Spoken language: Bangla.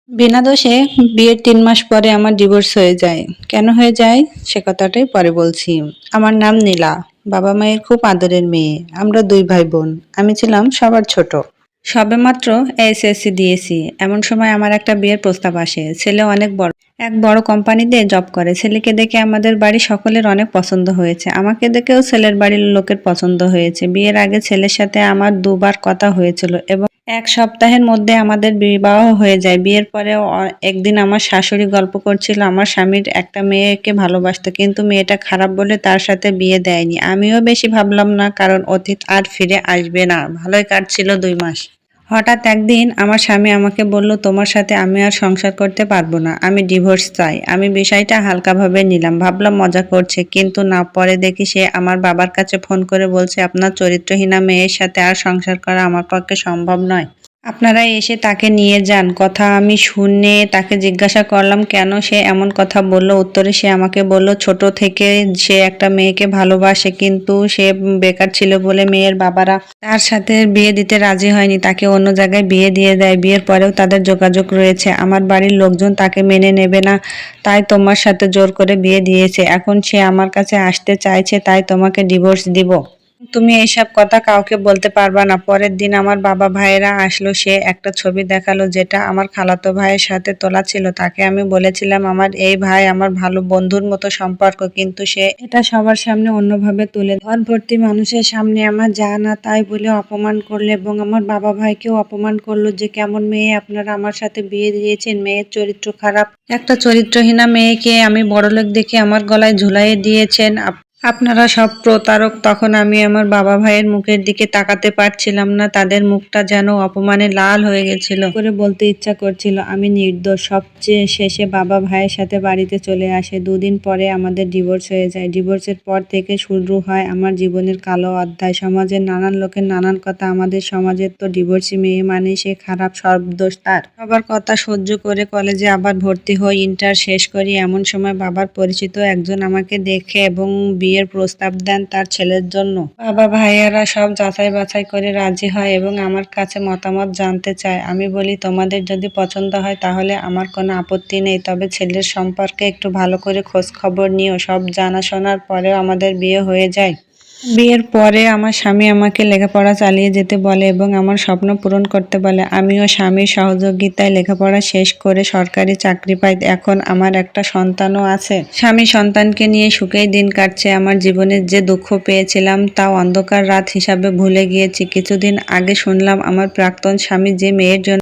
বিনা দোষে বিয়ের ৩ মাস পরে আমার ডিভোর্স হয়ে যায়। কেন হয়ে যায় সে কথাটাই পরে বলছি। আমার নাম নীলা। বাবা-মায়ের খুব আদরের মেয়ে। আমরা ২ ভাই-বোন। আমি ছিলাম সবার ছোট। সবেমাত্র এসএসসি দিয়েছি। এমন সময় আমার একটা বিয়ের প্রস্তাব আসে। ছেলে অনেক বড়। এক বড় কোম্পানিতে জব করে। ছেলেকে দেখে আমাদের বাড়ির সকলের অনেক পছন্দ হয়েছে। আমাকে দেখেও ছেলের বাড়ির লোকের পছন্দ হয়েছে। বিয়ের আগে ছেলের সাথে আমার ২ বার কথা হয়েছিল এবং ১ সপ্তাহের মধ্যে আমাদের বিবাহ হয়ে যায়। বিয়ের পরে একদিন আমার শাশুড়ি গল্প করছিল আমার স্বামীর একটা মেয়েকে ভালোবাসতো, কিন্তু মেয়েটা খারাপ বলে তার সাথে বিয়ে দেয়নি। আমিও বেশি ভাবলাম না, কারণ অতীত আর ফিরে আসবে না। ভালোই কাটছিল ২ মাস। হঠাৎ একদিন আমার স্বামী আমাকে বলল, তোমার সাথে আমি আর সংসার করতে পারবো না, আমি ডিভোর্স চাই। আমি বিষয়টা হালকাভাবে নিলাম, ভাবলাম মজা করছে, কিন্তু না, পরে দেখি সে আমার বাবার কাছে ফোন করে বলছে, আপনার চরিত্রহীনা মেয়ের সাথে আর সংসার করা আমার পক্ষে সম্ভব নয়। আপনারা এসে তাকে নিয়ে যান। কথা আমি শুনে তাকে জিজ্ঞাসা করলাম কেন সে এমন কথা বলল। উত্তরে সে আমাকে বলল, ছোট থেকে সে একটা মেয়েকে ভালোবাসে, কিন্তু সে বেকার ছিল বলে মেয়ের বাবারা তার সাথে বিয়ে দিতে রাজি হয়নি, তাকে অন্য জায়গায় বিয়ে দিয়ে দেয়। বিয়ের পরেও তাদের যোগাযোগ রয়েছে। আমার বাড়ির লোকজন তাকে মেনে নেবে না, তাই তোমার সাথে জোর করে বিয়ে দিয়েছে। এখন সে আমার কাছে আসতে চাইছে, তাই তোমাকে ডিভোর্স দিব। তুমি এইসব কথা কাউকে বলতে পারবা না। পরের দিন আমার বাবা ভাইয়েরা আসলো। সে একটা ছবি দেখালো, যেটা আমার খালাতো ভাইয়ের সাথে তোলা ছিল। তাকে আমি বলেছিলাম আমার এই ভাই আমার ভালো বন্ধুর মতো সম্পর্ক, কিন্তু সে এটা সবার সামনে অন্যভাবে তুলে ঘর ভর্তি মানুষের সামনে আমার যা না তাই বলে অপমান করলো, এবং আমার বাবা ভাইকেও অপমান করলো যে কেমন মেয়ে আপনারা আমার সাথে বিয়ে দিয়েছেন, মেয়ের চরিত্র খারাপ। একটা চরিত্রহীনা মেয়েকে আমি বড়লোক দেখে আমার গলায় ঝুলাইয়ে দিয়েছেন। আপনারা সব প্রতারক। তখন আমি আমার বাবা ভাইয়ের মুখের দিকে তাকাতে পারছিলাম না, তাদের মুখটা যেন অপমানে লাল হয়ে গেছিল। করে বলতে ইচ্ছা করছিল আমি নির্দোষ। সবচেয়ে শেষে বাবা ভাইয়ের সাথে বাড়িতে চলে আসে। ২ দিন পরে আমাদের ডিভোর্স হয়ে যায়। ডিভোর্সের পর থেকে শুরু হয় আমার জীবনের কালো অধ্যায়। সমাজের নানান লোকের নানান কথা। আমাদের সমাজের তো ডিভোর্সি মেয়ে মানে সে খারাপ, সব দোষ তার। সবার কথা সহ্য করে কলেজে আবার ভর্তি হই, ইন্টার শেষ করি। এমন সময় বাবার পরিচিত একজন আমাকে দেখে এবং বিয়ের প্রস্তাব দেন তার ছেলের জন্য। বাবা ভাইয়েরা সব যাচাই বাছাই করে রাজি হয় এবং আমার কাছে মতামত জানতে চায়। আমি বলি, তোমাদের যদি পছন্দ হয় তাহলে আমার কোনো আপত্তি নেই, তবে ছেলের সম্পর্কে একটু ভালো করে খোঁজ খবর নিও। সব জানাশোনার পরেও আমাদের বিয়ে হয়ে যায়। বিয়ের পরে আমার স্বামী আমাকে লেখাপড়া চালিয়ে যেতে বলে এবং আমার স্বপ্ন পূরণ করতে বলে। আমিও স্বামীর সহযোগিতায় লেখাপড়া শেষ করে সরকারি চাকরি পাই। এখন আমার একটা সন্তানও আছে। স্বামী সন্তানকে নিয়ে সুখেই দিন কাটছে। আমার জীবনের যে দুঃখ পেয়েছিলাম তাও অন্ধকার রাত হিসাবে ভুলে গিয়েছি। কিছুদিন আগে শুনলাম আমার প্রাক্তন স্বামী যে মেয়ের জন্য